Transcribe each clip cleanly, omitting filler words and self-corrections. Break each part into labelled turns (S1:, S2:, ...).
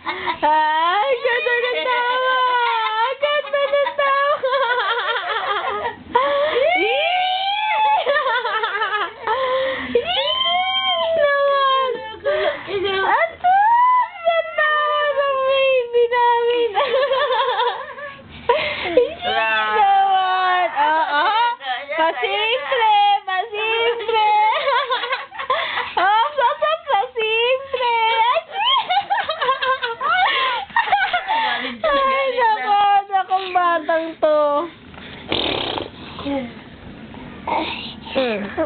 S1: Ay, ganda ng tawa! Ganda ng tawa! naman! Ato! Ganda ng baby namin! naman! Oo! Pasimple! Pasimple! Oh, sasap! Pasimple! Ay, nako! Nakong batang to.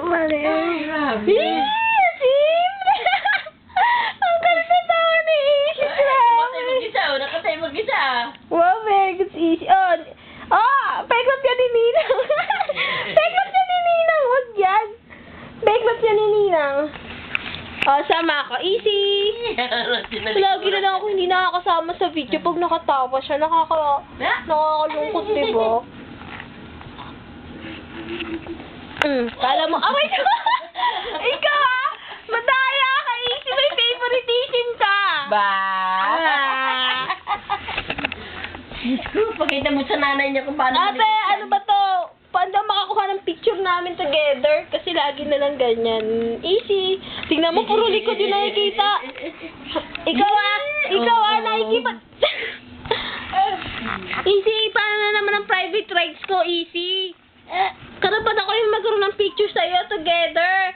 S1: Mali.
S2: Grabe.
S1: Simple! Ang ganda tawa ni Ishi.
S2: Nakatay mag-isa, oh. Nakatay mag-isa.
S1: Wow, very good Ishi. Pegot yan ni Ninang. Pegot yan ni Ninang. Huwag yan. Pegot yan ni Ninang. Sama ako. Easy. Lagi na lang ako hindi nakakasama sa video pag nakatawa siya. Nakakalungkot, diba? Kala mo, wait! Ikaw madaya ka, Easy. May favoritism ka.
S2: Diyos ko, pakita mo sa nanay niya kung paano.
S1: Ate, ano ba to? Paano makakuha ng picture namin together? Kasi lagi na lang ganyan. Easy. Tingnan mo, puro likod yung nakikita. Ikaw nakikita. Easy, paano na naman ang private rights ko, Easy? Karapat ako yung magkaroon ng picture sa'yo together.